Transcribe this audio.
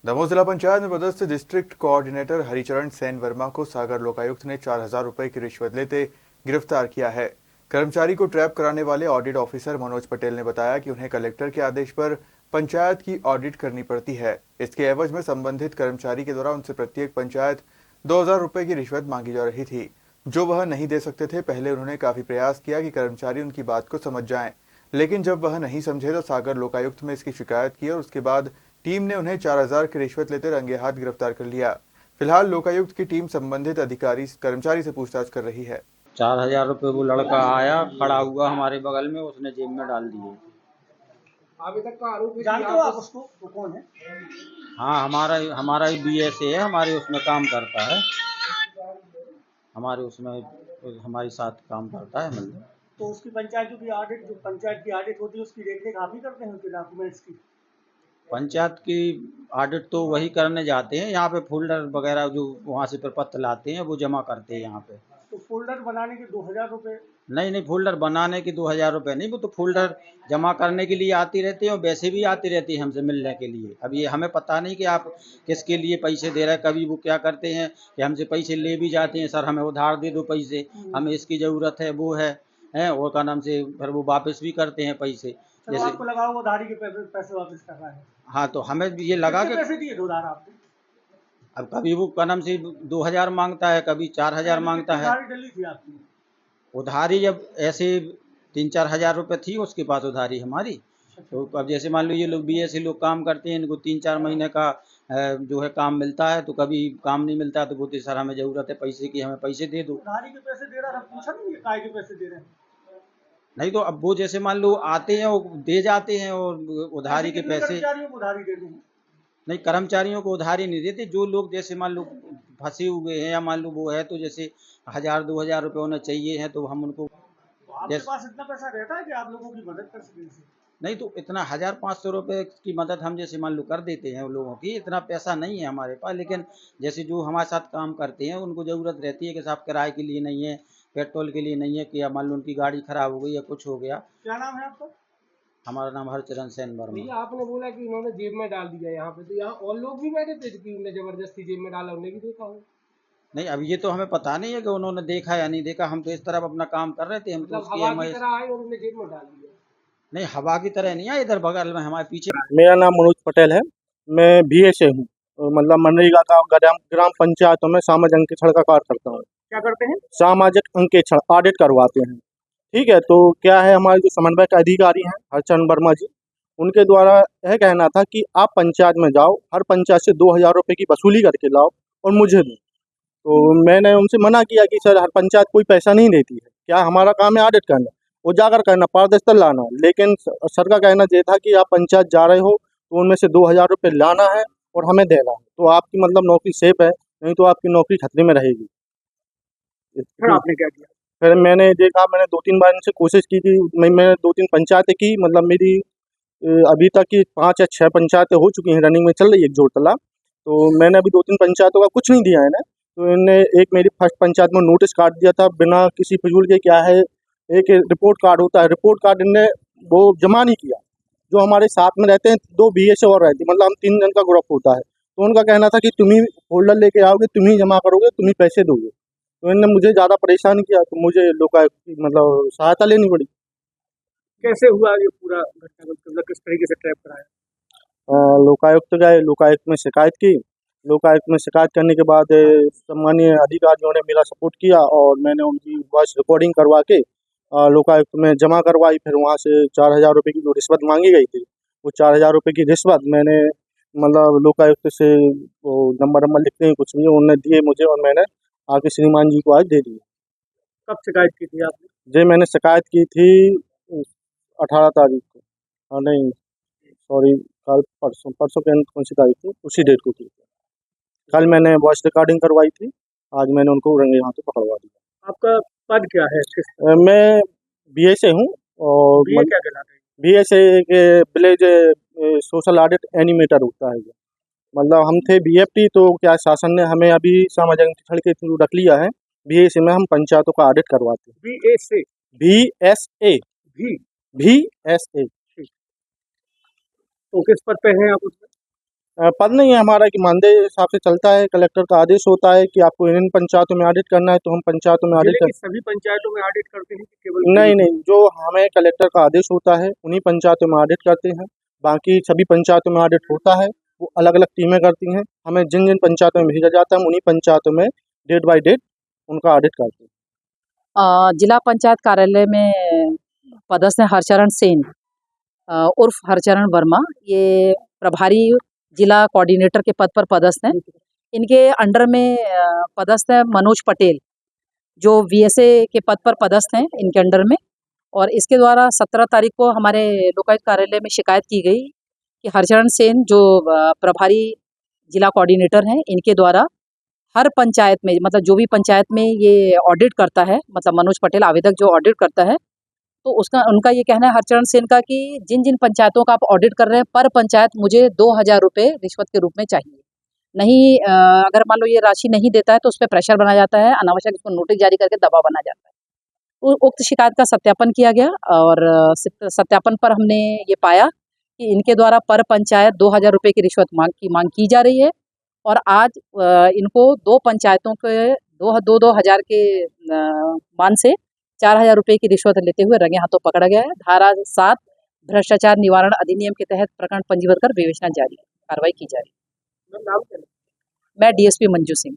दमोह जिला पंचायत में पदस्थ डिस्ट्रिक्ट कोऑर्डिनेटर हरिचरण सेन वर्मा को सागर लोकायुक्त ने 4,000 रुपए की रिश्वत लेते गिरफ्तार किया है। कर्मचारी को ट्रैप कराने वाले ऑडिट ऑफिसर मनोज पटेल ने बताया कि उन्हें कलेक्टर के आदेश पर पंचायत की ऑडिट करनी पड़ती है। इसके एवज में संबंधित कर्मचारी के द्वारा उनसे प्रत्येक पंचायत 2,000 रुपए की रिश्वत मांगी जा रही थी, जो वह नहीं दे सकते थे। पहले उन्होंने काफी प्रयास किया कि कर्मचारी उनकी बात को समझ जाएं, लेकिन जब वह नहीं समझे तो सागर लोकायुक्त में इसकी शिकायत की और उसके बाद टीम ने उन्हें 4,000 की रिश्वत लेते रंगे हाथ गिरफ्तार कर लिया। फिलहाल लोकायुक्त की टीम संबंधित अधिकारी कर्मचारी से पूछताछ कर रही है। 4,000 रुपये वो लड़का आया, खड़ा हुआ हमारे बगल में, उसने जेब में डाल दिए। अभी तक का आरोप जानते हो आप उसको? वो कौन है? हाँ, हमारा ही BSA है, हमारे उसमें काम करता है, हमारे उसमें हमारे साथ काम करता है। मतलब तो उसकी पंचायतों की ऑडिट, जो पंचायत की ऑडिट होती है, उसकी देखरेख आप ही करते हैं, उसके डॉक्यूमेंट्स की? पंचायत की ऑडिट तो वही करने जाते हैं, यहाँ पे फोल्डर वगैरह जो वहाँ से प्रपत्र लाते हैं वो जमा करते हैं यहाँ पे। तो फोल्डर बनाने के 2,000 रुपये? नहीं, फोल्डर बनाने के 2,000 रुपये नहीं, वो तो फोल्डर जमा करने के लिए आती रहती है और वैसे भी आती रहती है हमसे मिलने के लिए। अब ये हमें पता नहीं कि आप किसके लिए पैसे दे रहे हैं। कभी वो क्या करते हैं कि हमसे पैसे ले भी जाते हैं, सर हमें उधार दे दो पैसे, हमें इसकी ज़रूरत है, वो है और का नाम से फिर वो वापस भी करते हैं पैसे। जैसे आपको लगा वो उधारी के पैसे वापस कर रहा है? हाँ, तो हमें भी ये लगा कि पैसे दिए उधार आपने? अब कभी वो का नाम से 2,000 मांगता है, कभी 4,000 मांगता है। उधारी डली थी आपकी? उधारी जब ऐसे 3-4 हज़ार रुपये थी उसके पास उधारी हमारी। तो अब जैसे मान लो ये लोग BSc लोग काम करते हैं, इनको 3-4 महीने का जो है काम मिलता है, तो कभी काम नहीं मिलता है तो बोलते सर हमें ज़रूरत है पैसे की, हमें पैसे दे दो। उधारी के पैसे दे रहा था, पूछा नहीं है काय के पैसे दे रहे हैं? नहीं तो अब वो जैसे मान लो आते हैं वो दे जाते हैं और उधारी के पैसे। कर्मचारियों को उधारी दे देंगे? नहीं, कर्मचारियों को उधारी नहीं देते। जो लोग जैसे मान लो फंसे हुए हैं या मान लो वो है तो जैसे 1,000-2,000 रुपये उन्हें चाहिए हैं तो हम उनको आपके पास इतना पैसा रहता है कि आप लोगों की मदद कर सकें? नहीं तो इतना 1,000-500 रुपये की मदद हम जैसे मान लो कर देते हैं उन लोगों की। इतना पैसा नहीं है हमारे पास, लेकिन जैसे जो हमारे साथ काम करते हैं उनको ज़रूरत रहती है कि साहब किराए के लिए नहीं है, पेट्रोल के लिए नहीं है, कि या मान लो उनकी गाड़ी खराब हो गई या कुछ हो गया। क्या नाम है आपका? हमारा नाम हरचरण सेन वर्मा। भैया आपने बोला कि उन्होंने जेब में डाल दिया यहाँ पे, तो यहाँ और लोग भी बैठे थे कि उन्हें जबरदस्ती जेब में डाला, उन्हें भी देखा हो? नहीं, अब ये तो हमें पता नहीं है कि उन्होंने देखा या नहीं देखा। हम तो इस तरफ अपना काम कर रहे थे, हम तो मतलब उसकी हवा की तरह आए और उन्हें जेब में डाल दिया? नहीं, हवा की तरह नहीं है, इधर बगल में हमारे पीछे। मेरा नाम मनोज पटेल है। मैं BSA हूँ, मतलब मनरेगा का ग्राम पंचायतों में सामाजिक अंकेक्षण का कार्य करता हूँ। क्या करते हैं? सामाजिक अंकेक्षण ऑडिट करवाते हैं। ठीक है, तो क्या है, हमारे जो समन्वय के अधिकारी हैं हरचरण वर्मा जी, उनके द्वारा यह कहना था कि आप पंचायत में जाओ, हर पंचायत से 2,000 रुपये की वसूली करके लाओ और मुझे दो। तो मैंने उनसे मना किया कि सर हर पंचायत कोई पैसा नहीं देती है, क्या हमारा काम है ऑडिट करना, उजागर करना, पारदर्शिता लाना। लेकिन सर का कहना ये था कि आप पंचायत जा रहे हो तो उनमें से 2,000 रुपये लाना है और हमें देना है, तो आपकी मतलब नौकरी सेफ है, नहीं तो आपकी नौकरी खतरे में रहेगी। फिर आपने क्या किया? फिर मैंने देखा, मैंने 2-3 बार इनसे कोशिश की थी। मैंने 2-3 पंचायतें की, मतलब मेरी अभी तक की 5 या 6 पंचायतें हो चुकी हैं, रनिंग में चल रही है एक जोड़तला। तो मैंने अभी 2-3 पंचायतों का कुछ नहीं दिया है ना। तो इनने एक मेरी फर्स्ट पंचायत में नोटिस काट दिया था बिना किसी फिजूल के। क्या है, एक रिपोर्ट कार्ड होता है, रिपोर्ट कार्ड इनने वो जमा नहीं किया। जो हमारे साथ में रहते हैं 2 BSA और रहते हैं, मतलब हम 3 जन का ग्रुप होता है, तो उनका कहना था कि तुम ही फोल्डर लेके आओगे, तुम ही जमा करोगे, तुम ही पैसे दोगे। तो इनने मुझे ज़्यादा परेशान किया, तो मुझे लोकायुक्त की मतलब सहायता लेनी पड़ी। कैसे हुआ ये पूरा घटना, मतलब किस तरीके से ट्रैप कराया? लोकायुक्त गए, लोकायुक्त में शिकायत की। लोकायुक्त में शिकायत करने के बाद सम्मानीय अधिकारियों ने मेरा सपोर्ट किया और मैंने उनकी वॉइस रिकॉर्डिंग करवा के लोकायुक्त में जमा करवाई। फिर वहाँ से 4,000 रुपये की जो रिश्वत मांगी गई थी, वो 4,000 रुपये की रिश्वत मैंने मतलब लोकायुक्त से वो नंबर लिखते ही कुछ नहीं उन्होंने दिए मुझे, और मैंने आके श्रीमान जी को आज दे दिए। कब शिकायत की थी आपने? जी, मैंने शिकायत की थी 18 तारीख को। हाँ नहीं, सॉरी, कल परसों परसों के कौन सी तारीख थी, उसी डेट को की। कल मैंने वॉइस रिकॉर्डिंग करवाई थी, आज मैंने उनको रंगे हाथों पकड़वा दिया। आपका पद क्या है? मैं BSA हूँ और ये क्या कहलाता है? BSA के विलेज सोशल ऑडिट एनिमेटर होता है। मतलब हम थे BFT, तो क्या शासन ने हमें अभी सामाजिक अंकेक्षण के थ्रू रख लिया है। BSA में हम पंचायतों का ऑडिट करवाते हैं। BSA? BSA, भी? BSA। तो किस पद पे हैं आप उसमें? पद नहीं है हमारा कि मानदेय हिसाब से चलता है। कलेक्टर का आदेश होता है कि आपको इन पंचायतों में ऑडिट करना है, तो हम पंचायतों में ऑडिट जिले की सभी पंचायतों में ऑडिट करते हैं कि केवल नहीं नहीं, जो हमें कलेक्टर का आदेश होता है उन्हीं पंचायतों में ऑडिट करते हैं। बाकी सभी पंचायतों में ऑडिट होता है, वो अलग अलग टीमें करती हैं। हमें जिन जिन पंचायतों में भेजा जाता है हम उन्हीं पंचायतों में डेट बाय डेट उनका ऑडिट करते हैं। जिला पंचायत कार्यालय में पदस्थ हैं हरचरण सेन उर्फ हरचरण वर्मा। ये प्रभारी जिला कोऑर्डिनेटर के पद पर पदस्थ हैं। इनके अंडर में पदस्थ है मनोज पटेल, जो वीएसए के पद पर पदस्थ हैं इनके अंडर में। और इसके द्वारा 17 तारीख को हमारे लोकायुक्त कार्यालय में शिकायत की गई कि हरचरण सेन जो प्रभारी जिला कोऑर्डिनेटर हैं, इनके द्वारा हर पंचायत में, मतलब जो भी पंचायत में ये ऑडिट करता है, मतलब मनोज पटेल आवेदक जो ऑडिट करता है, तो उनका ये कहना है हरचरण सेन का कि जिन जिन पंचायतों का आप ऑडिट कर रहे हैं पर पंचायत मुझे 2000 रुपये रिश्वत के रूप में चाहिए। नहीं अगर मान लो ये राशि नहीं देता है तो उस पर प्रेशर बनाया जाता है, अनावश्यक उसको नोटिस जारी करके दबाव बनाया जाता है। उक्त शिकायत का सत्यापन किया गया और सत्यापन पर हमने ये पाया कि इनके द्वारा पर पंचायत 2000 रुपये की रिश्वत मांग की जा रही है। और आज इनको 2 पंचायतों के 2,000 के मान से 4000 रुपये की रिश्वत लेते हुए रंगे हाथों पकड़ा गया है। धारा 7 भ्रष्टाचार निवारण अधिनियम के तहत प्रकरण पंजीबद्ध कर विवेचना जारी है, कार्रवाई की जा रही है। मैं डीएसपी मंजू सिंह।